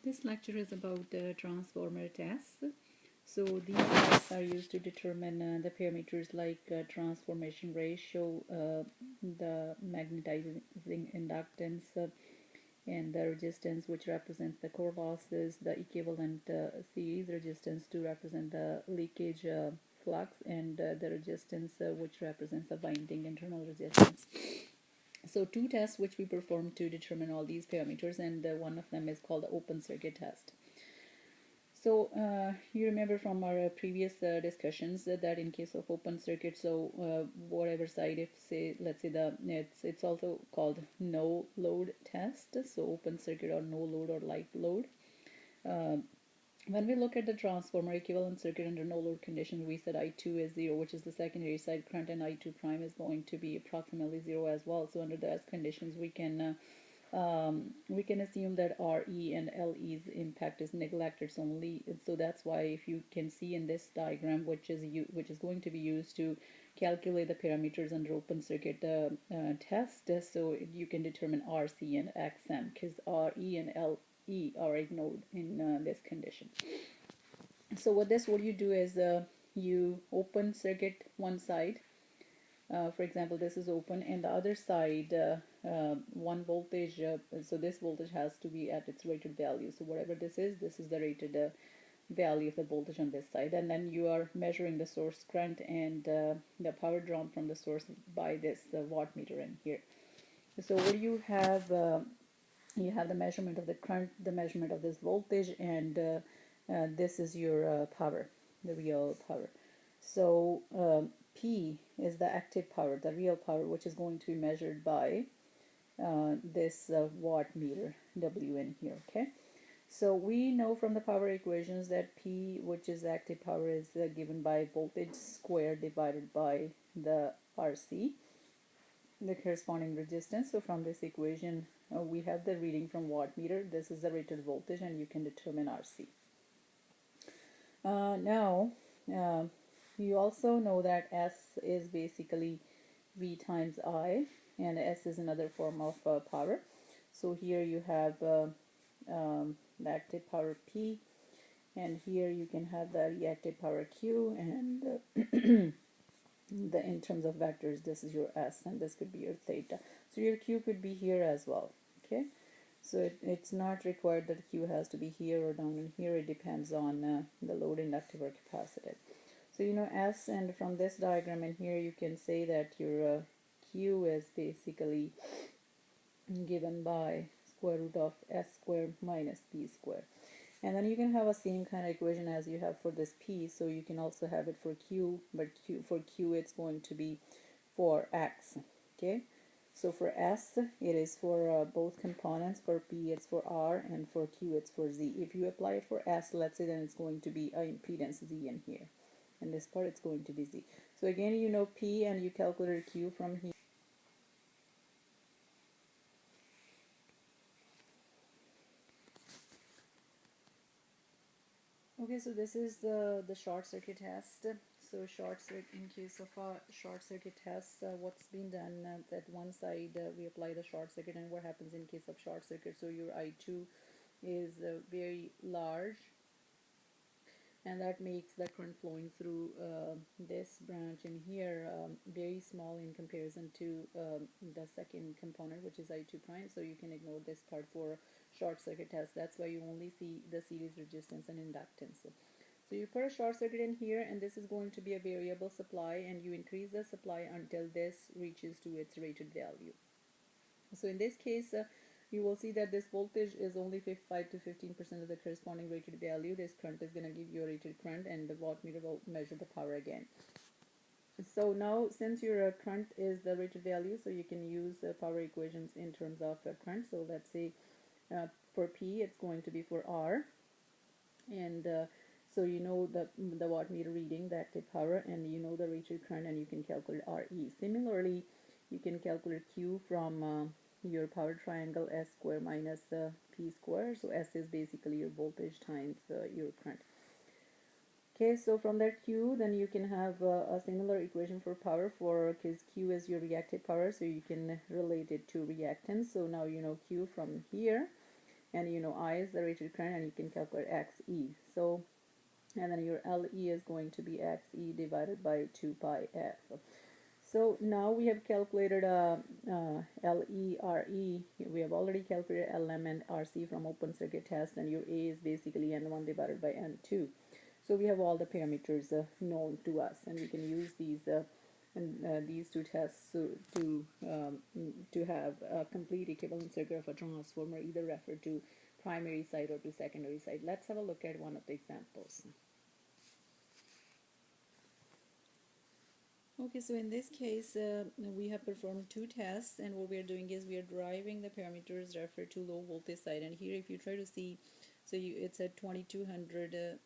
This lecture is about transformer tests. So these tests are used to determine the parameters like transformation ratio, the magnetizing inductance, and the resistance, which represents the core losses, the equivalent series resistance to represent the leakage flux, and the resistance which represents the winding internal resistance. So two tests which we perform to determine all these parameters, and one of them is called the open circuit test. So you remember from our previous discussions that in case of open circuit, so whatever side, if say let's say it's also called no load test, so open circuit or no load or light load. When we look at the transformer equivalent circuit under no load conditions, we said I2 is 0, which is the secondary side current, and I2 prime is going to be approximately 0 as well. So under those conditions, we can assume that RE and LE's impact is neglected only. So that's why if you can see in this diagram, which is going to be used to calculate the parameters under open circuit test, so you can determine RC and XM because RE and LE are ignored in this condition. So what you do is you open circuit one side. For example, this is open, and the other side, one voltage, so this voltage has to be at its rated value. So whatever this is the rated value of the voltage on this side. And then you are measuring the source current and the power drawn from the source by this wattmeter in here. So what you have the measurement of the current, the measurement of this voltage, and this is your power, the real power. So P is the active power, the real power, which is going to be measured by this wattmeter W in here, okay? So we know from the power equations that P, which is active power, is given by voltage squared divided by the RC, the corresponding resistance. So from this equation, we have the reading from wattmeter. This is the rated voltage, and you can determine RC. Now, you also know that S is basically V times I, and S is another form of power. So here you have the active power P, and here you can have the reactive power Q, and in terms of vectors, this is your S, and this could be your theta. So your Q could be here as well, okay? So it's not required that Q has to be here or down in here. It depends on the load, inductive, or capacitive. So you know S, and from this diagram in here, you can say that your Q is basically given by square root of S squared minus P squared. And then you can have a same kind of equation as you have for this P, so you can also have it for Q, but for Q it's going to be for X, okay? So for S, it is for both components. For P, it's for R, and for Q, it's for Z. If you apply it for S, let's say, then it's going to be impedance Z in here. And this part, it's going to be Z. So again, you know P, and you calculate Q from here. Okay, so this is the short circuit test. So in case of a short circuit test, what's been done, that one side we apply the short circuit, and what happens in case of short circuit, so your I2 is very large, and that makes the current flowing through this branch in here very small in comparison to the second component, which is I2 prime. So you can ignore this part for short circuit test. That's why you only see the series resistance and inductance. So you put a short circuit in here, and this is going to be a variable supply, and you increase the supply until this reaches to its rated value. So in this case, you will see that this voltage is only 5 to 15% of the corresponding rated value. This current is going to give you a rated current, and the wattmeter will measure the power again. So now, since your current is the rated value, so you can use power equations in terms of current. So let's say for P, it's going to be for R, and so you know the wattmeter reading, the active power, and you know the rated current, and you can calculate RE. Similarly, you can calculate Q from your power triangle S square minus P square. So S is basically your voltage times your current. Okay, so from that Q, then you can have a similar equation for power, because Q is your reactive power, so you can relate it to reactance. So now you know Q from here, and you know I is the rated current, and you can calculate XE. So, and then your LE is going to be XE divided by 2 pi F. So now we have calculated LE, RE. We have already calculated LM and RC from open circuit test, and your A is basically N1 divided by N2. So we have all the parameters known to us, and we can use these two tests to have a complete equivalent circuit of a transformer, either referred to primary side or to secondary side. Let's have a look at one of the examples. Okay, so in this case, we have performed two tests, and what we are doing is we are deriving the parameters referred to low voltage side. And here, if you try to see, so it's a 2200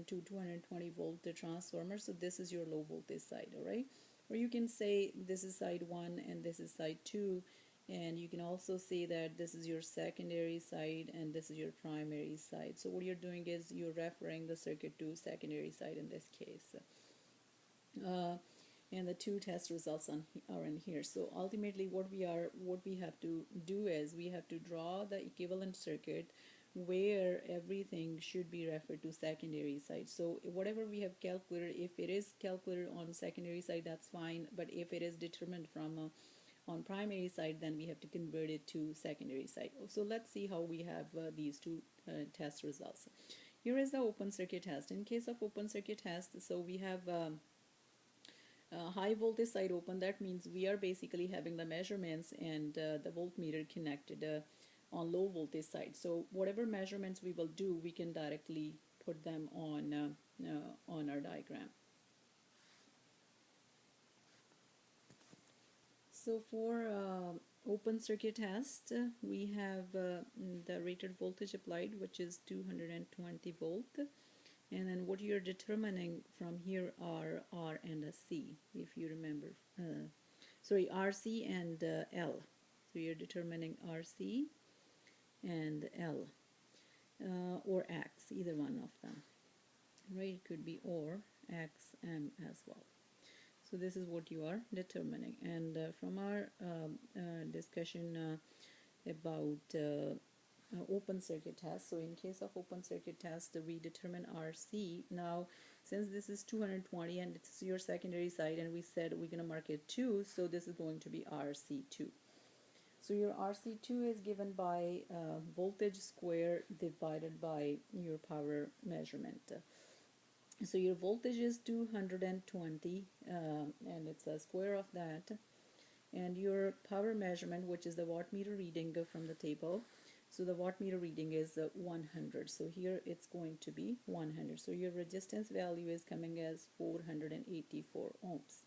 to 220 volt transformer. So this is your low voltage side, all right? Or you can say this is side 1 and this is side 2, and you can also say that this is your secondary side and this is your primary side. So what you're doing is you're referring the circuit to secondary side in this case. And the two test results are in here. So ultimately what we have to do is we have to draw the equivalent circuit where everything should be referred to secondary side. So whatever we have calculated, if it is calculated on secondary side, that's fine, but if it is determined from on primary side, then we have to convert it to secondary side. So let's see how we have these two test results. Here is the open circuit test. In case of open circuit test, so we have high voltage side open. That means we are basically having the measurements and the voltmeter connected on low voltage side. So whatever measurements we will do, we can directly put them on our diagram. So for open circuit test, we have the rated voltage applied, which is 220 volt. And then what you're determining from here are R and a C, if you remember. Sorry, RC and L. So you're determining RC and L or X, either one of them. Right? It could be or X, M as well. So this is what you are determining. And from our discussion about open circuit test. So in case of open circuit test, we determine RC. Now, since this is 220 and it's your secondary side, and we said we're going to mark it 2, so this is going to be RC2. So your RC2 is given by voltage square divided by your power measurement. So your voltage is 220 and it's a square of that. And your power measurement, which is the wattmeter reading from the table, so the wattmeter reading is 100. So here it's going to be 100. So your resistance value is coming as 484 ohms.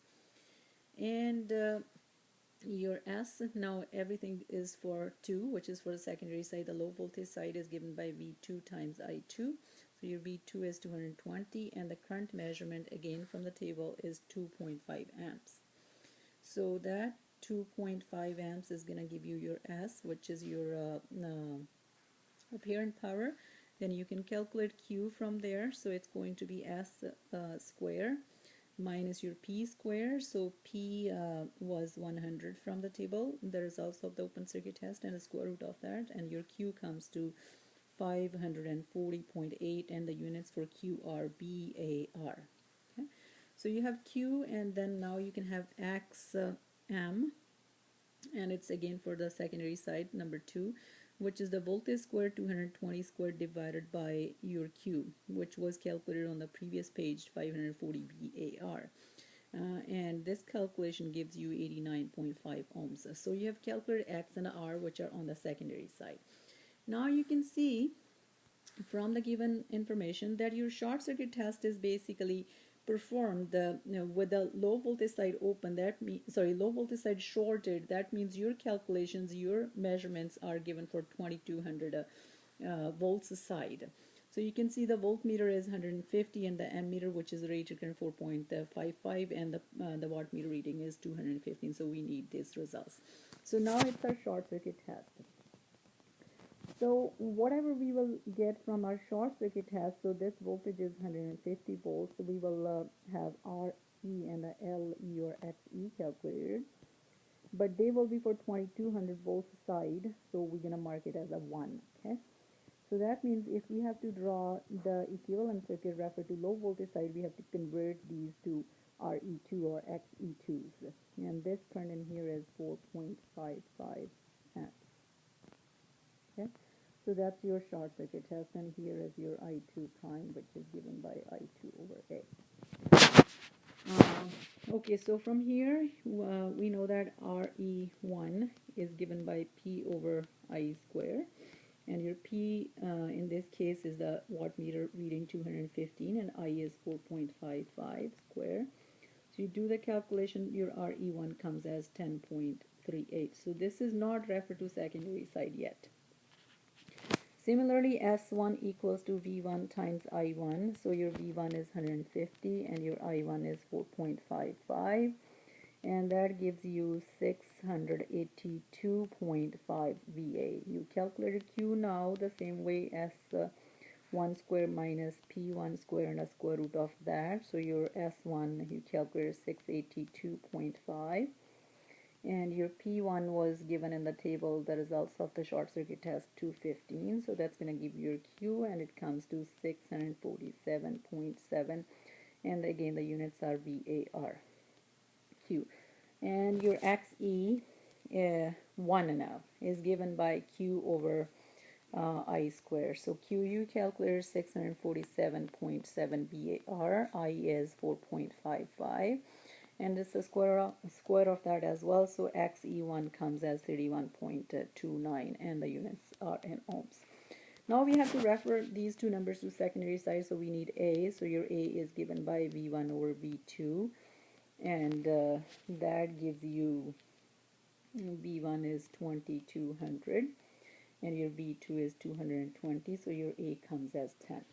And your S, now everything is for 2, which is for the secondary side. The low voltage side is given by V2 times I2. So your V2 is 220, and the current measurement again from the table is 2.5 amps. So that 2.5 amps is going to give you your S, which is your apparent power. Then you can calculate Q from there. So it's going to be S square minus your P square. So P was 100 from the table, the results of the open circuit test, and the square root of that. And your Q comes to 540.8, and the units for Q are BAR. Okay? So you have Q, and then now you can have X M, and it's again for the secondary side, number 2, which is the voltage square 220 squared divided by your Q, which was calculated on the previous page, 540 VAR. And this calculation gives you 89.5 ohms. So you have calculated X and R, which are on the secondary side. Now you can see from the given information that your short circuit test is basically performed with the low voltage side open. That means, sorry, low voltage side shorted. That means your calculations, your measurements are given for 2200 volts side. So you can see the voltmeter is 150, and the ammeter, which is rated current 4.55, and the wattmeter reading is 215. So we need these results. So now it's our short circuit test. So whatever we will get from our short circuit test, so this voltage is 150 volts, we will have RE and LE or XE calculated. but they will be for 2200 volts side, so we're going to mark it as a 1. Okay, so that means if we have to draw the equivalent circuit referred to low voltage side, we have to convert these to RE2 or XE2s, and this current in here is 4.55 amps. Okay, so that's your short circuit test, and here is your I2 prime, which is given by I2 over A. Okay, so from here we know that RE1 is given by P over I square, and your P in this case is the wattmeter reading 215 and I is 4.55 square. So you do the calculation, your RE1 comes as 10.38. So this is not referred to secondary side yet. Similarly, S1 equals to V1 times I1. So your V1 is 150 and your I1 is 4.55. And that gives you 682.5 VA. You calculated Q now the same way as 1 square minus P1 square and a square root of that. So your S1 you calculated 682.5. And your P1 was given in the table, the results of the short circuit test, 215. So that's going to give you your Q, and it comes to 647.7. And again, the units are VAR. Q. And your XE, 1.5, is given by Q over I square. So Q you calculate 647.7 VAR. I is 4.55. And it's a square of that as well, so XE1 comes as 31.29, and the units are in ohms. Now we have to refer these two numbers to secondary side, so we need A. So your A is given by V1 over V2, and that gives you V1 is 2200 and your V2 is 220, so your A comes as 10.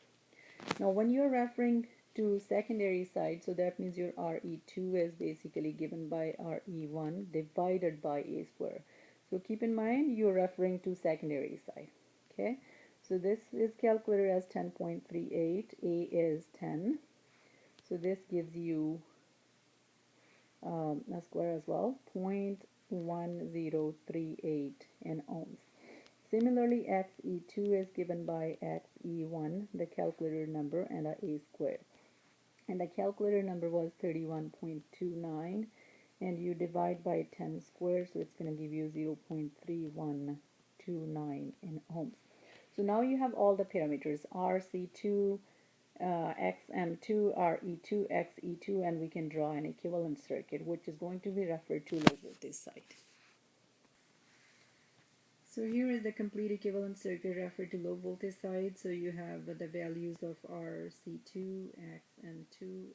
Now when you're referring to secondary side, so that means your RE2 is basically given by RE1 divided by A square. So keep in mind you're referring to secondary side. Okay, so this is calculated as 10.38, A is 10, so this gives you a square as well, 0.1038 in ohms. Similarly, XE2 is given by XE1, the calculator number, and a square. And the calculator number was 31.29, and you divide by 10 squared, so it's going to give you 0.3129 in ohms. So now you have all the parameters, RC2, XM2, RE2, XE2, and we can draw an equivalent circuit, which is going to be referred to low voltage side. So here is the complete equivalent circuit referred to low voltage side. So you have the values of RC2, XM2,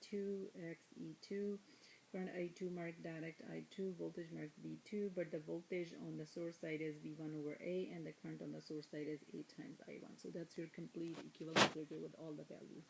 RE2, XE2. Current I2 marked direct I2, voltage marked V2, but the voltage on the source side is V1 over A, and the current on the source side is A times I1. So that's your complete equivalent circuit with all the values.